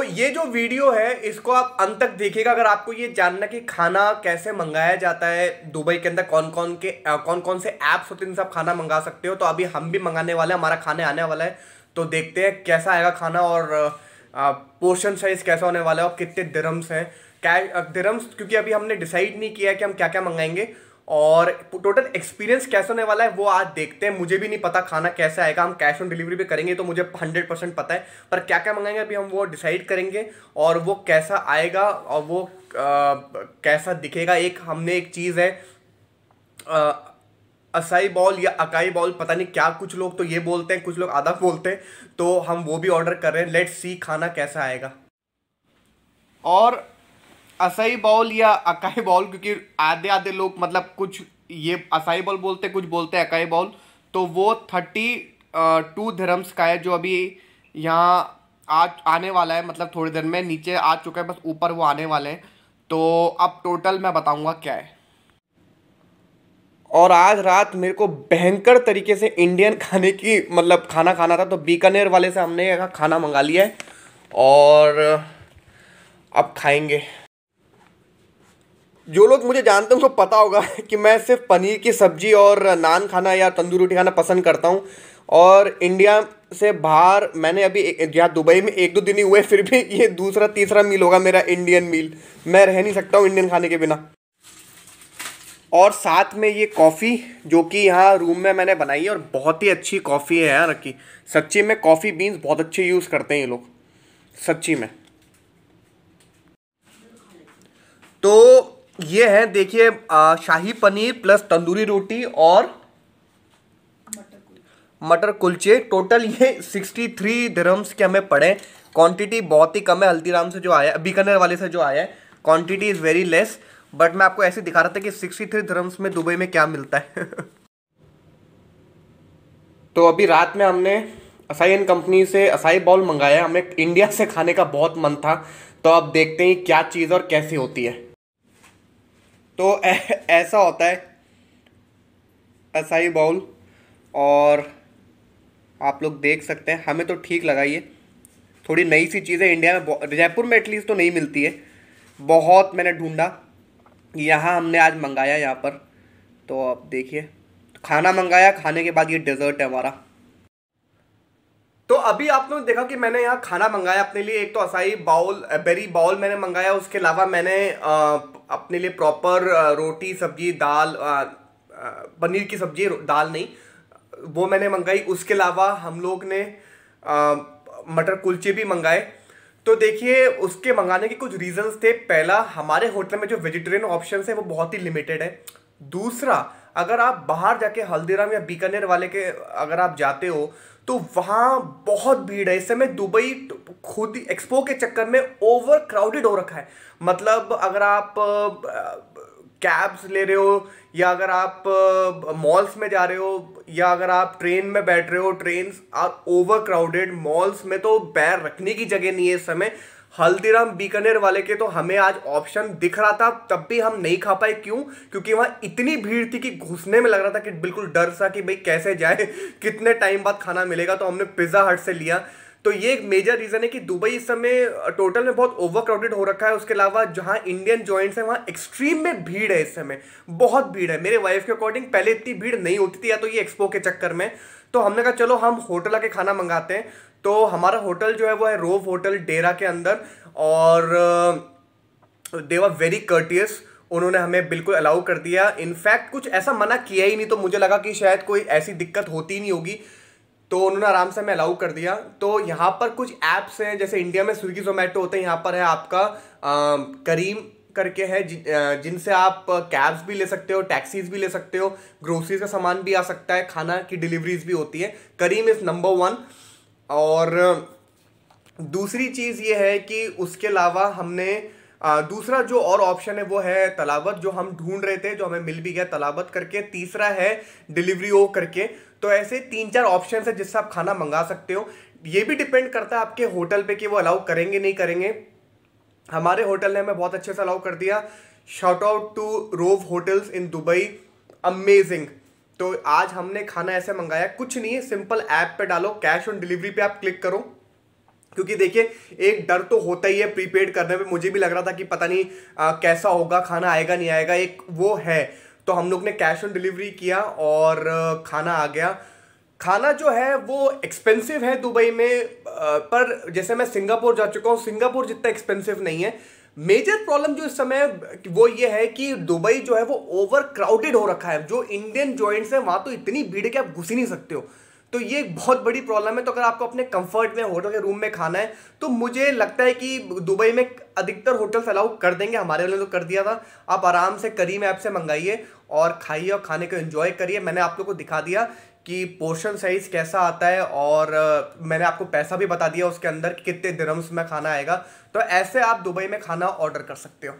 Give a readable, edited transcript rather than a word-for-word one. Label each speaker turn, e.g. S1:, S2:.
S1: ये जो वीडियो है इसको आप अंत तक देखिएगा अगर आपको ये जानना कि खाना कैसे मंगाया जाता है दुबई के अंदर, कौन कौन से ऐप्स होते हैं जिनसे आप खाना मंगा सकते हो। तो अभी हम भी मंगाने वाले हैं, हमारा खाने आने वाला है, तो देखते हैं कैसा आएगा खाना और पोर्शन साइज कैसा होने वाला है और कितने दिरम्स हैं। दिरम्स क्योंकि अभी हमने डिसाइड नहीं किया है कि हम क्या क्या मंगाएंगे और टोटल एक्सपीरियंस कैसा होने वाला है वो आज देखते हैं। मुझे भी नहीं पता खाना कैसा आएगा, हम कैश ऑन डिलीवरी पे करेंगे तो मुझे 100% पता है, पर क्या क्या मंगाएंगे अभी हम वो डिसाइड करेंगे और वो कैसा आएगा और वो कैसा दिखेगा। हमने एक चीज़ है असाई बॉल या अकाई बॉल, पता नहीं क्या, कुछ लोग तो ये बोलते हैं, कुछ लोग आधा बोलते हैं, तो हम वो भी ऑर्डर कर रहे हैं। लेट्स सी खाना कैसा आएगा। और असाई बॉल या अकाई बॉल, क्योंकि आधे आधे लोग मतलब कुछ ये असाई बॉल बोलते हैं, कुछ बोलते हैं अकाई बॉल, तो वो 32 दिरहम्स का है जो अभी यहाँ आज आने वाला है, मतलब थोड़ी देर में। नीचे आ चुका है, बस ऊपर वो आने वाले हैं। तो अब टोटल मैं बताऊंगा क्या है। और आज रात मेरे को भयंकर तरीके से इंडियन खाने की मतलब खाना खाना था, तो बीकानेर वाले से हमने खाना मंगा लिया है और अब खाएंगे। जो लोग मुझे जानते हैं उनको पता होगा कि मैं सिर्फ पनीर की सब्ज़ी और नान खाना या तंदूरी रोटी खाना पसंद करता हूँ। और इंडिया से बाहर मैंने अभी यहाँ दुबई में 1-2 दिन ही हुए, फिर भी ये दूसरा तीसरा मील होगा मेरा इंडियन मील। मैं रह नहीं सकता हूँ इंडियन खाने के बिना। और साथ में ये कॉफ़ी जो कि यहाँ रूम में मैंने बनाई है, और बहुत ही अच्छी कॉफ़ी है यार की। सच्ची में कॉफ़ी बीन्स बहुत अच्छे यूज़ करते हैं ये लोग, सच्ची में। तो ये है देखिए, शाही पनीर प्लस तंदूरी रोटी और मटर कुलचे। टोटल ये 63 दिरहम्स के हमें पड़े। क्वांटिटी बहुत ही कम है, हल्दीराम से जो आया, बीकानेर वाले से जो आया है, quantity is very less. But मैं आपको ऐसे दिखा रहा था कि 63 दिरहम्स में दुबई में क्या मिलता है। तो अभी रात में हमने असाई एंड कंपनी से असाई बॉल मंगाया। हमें इंडिया से खाने का बहुत मन था, तो अब देखते हैं क्या चीज़ और कैसी होती है। तो ऐसा होता है असाई बाउल, और आप लोग देख सकते हैं, हमें तो ठीक लगा। ये थोड़ी नई सी चीज़ है, इंडिया में जयपुर में एटलीस्ट तो नहीं मिलती है। बहुत मैंने ढूंढा, यहाँ हमने आज मंगाया यहाँ पर। तो आप देखिए, खाना मंगाया, खाने के बाद ये डेजर्ट है हमारा। तो अभी आप लोगों ने देखा कि मैंने यहाँ खाना मंगाया अपने लिए। एक तो असाई बाउल बेरी बाउल मैंने मंगाया, उसके अलावा मैंने अपने लिए प्रॉपर रोटी सब्जी दाल, पनीर की सब्जी दाल नहीं, वो मैंने मंगाई। उसके अलावा हम लोग ने मटर कुलचे भी मंगाए। तो देखिए, उसके मंगाने के कुछ रीजंस थे। पहला, हमारे होटल में जो वेजिटेरियन ऑप्शन है वो बहुत ही लिमिटेड है। दूसरा, अगर आप बाहर जाके हल्दीराम या बीकानेर वाले के अगर आप जाते हो तो वहाँ बहुत भीड़ है। इस समय दुबई खुद ही एक्सपो के चक्कर में ओवर क्राउडेड हो रखा है। मतलब अगर आप कैब्स ले रहे हो, या अगर आप मॉल्स में जा रहे हो, या अगर आप ट्रेन में बैठ रहे हो, train are overcrowded. Malls में तो पैर रखने की जगह नहीं है इस समय। हल्दीराम बीकानेर वाले के तो हमें आज ऑप्शन दिख रहा था, तब भी हम नहीं खा पाए। क्यों? क्योंकि वहाँ इतनी भीड़ थी कि घुसने में लग रहा था कि बिल्कुल डर सा कि भाई कैसे जाए, कितने टाइम बाद खाना मिलेगा। तो हमने पिज़्ज़ा हट से लिया। तो ये एक मेजर रीज़न है कि दुबई इस समय टोटल में बहुत ओवर क्राउडेड हो रखा है। उसके अलावा जहाँ इंडियन जॉइंट्स हैं वहाँ एक्सट्रीम में भीड़ है, इस समय बहुत भीड़ है। मेरे वाइफ के अकॉर्डिंग पहले इतनी भीड़ नहीं होती थी, या तो ये एक्सपो के चक्कर में। तो हमने कहा चलो हम होटल आके खाना मंगाते हैं। तो हमारा होटल जो है वो है रोव होटल डेरा के अंदर, और दे वर वेरी कर्टियस। उन्होंने हमें बिल्कुल अलाउ कर दिया। इनफैक्ट कुछ ऐसा मना किया ही नहीं, तो मुझे लगा कि शायद कोई ऐसी दिक्कत होती नहीं होगी, तो उन्होंने आराम से हमें अलाउ कर दिया। तो यहाँ पर कुछ ऐप्स हैं, जैसे इंडिया में स्विगी जोमेटो होते हैं, यहाँ पर है आपका करीम करके है, जिनसे आप कैब्स भी ले सकते हो, टैक्सीज भी ले सकते हो, ग्रोसरीज का सामान भी आ सकता है, खाना की डिलीवरीज भी होती है। करीम इज़ नंबर 1। और दूसरी चीज़ ये है कि उसके अलावा हमने दूसरा जो और ऑप्शन है वो है तलाबत, जो हम ढूंढ रहे थे, जो हमें मिल भी गया तलाबत करके। तीसरा है डिलीवरी ओ करके। तो ऐसे 3-4 ऑप्शन है जिससे आप खाना मंगा सकते हो। ये भी डिपेंड करता है आपके होटल पे कि वो अलाउ करेंगे नहीं करेंगे। हमारे होटल ने हमें बहुत अच्छे से अलाउ कर दिया। Shout out to Rove hotels in Dubai, amazing. तो आज हमने खाना ऐसे मंगाया, कुछ नहीं है, सिंपल ऐप पे डालो, कैश ऑन डिलीवरी पे आप क्लिक करो, क्योंकि देखिए एक डर तो होता ही है प्रीपेड करने में, मुझे भी लग रहा था कि पता नहीं कैसा होगा, खाना आएगा नहीं आएगा, एक वो है। तो हम लोग ने कैश ऑन डिलीवरी किया और खाना आ गया। खाना जो है वो एक्सपेंसिव है दुबई में, पर जैसे मैं सिंगापुर जा चुका हूँ, सिंगापुर जितना एक्सपेंसिव नहीं है। मेजर प्रॉब्लम जो इस समय वो ये है कि दुबई जो है वो ओवर क्राउडेड हो रखा है। जो इंडियन जॉइंट्स है वहां तो इतनी भीड़ है कि आप घुस ही नहीं सकते हो। तो ये एक बहुत बड़ी प्रॉब्लम है। तो अगर आपको अपने कंफर्ट में होटल के रूम में खाना है तो मुझे लगता है कि दुबई में अधिकतर होटल्स अलाउ कर देंगे, हमारे वाले तो कर दिया था। आप आराम से करीम ऐप से मंगाइए और खाइए और खाने को एंजॉय करिए। मैंने आप लोग को दिखा दिया कि पोर्शन साइज कैसा आता है और मैंने आपको पैसा भी बता दिया उसके अंदर कि कितने दिरहम्स में खाना आएगा। तो ऐसे आप दुबई में खाना ऑर्डर कर सकते हो।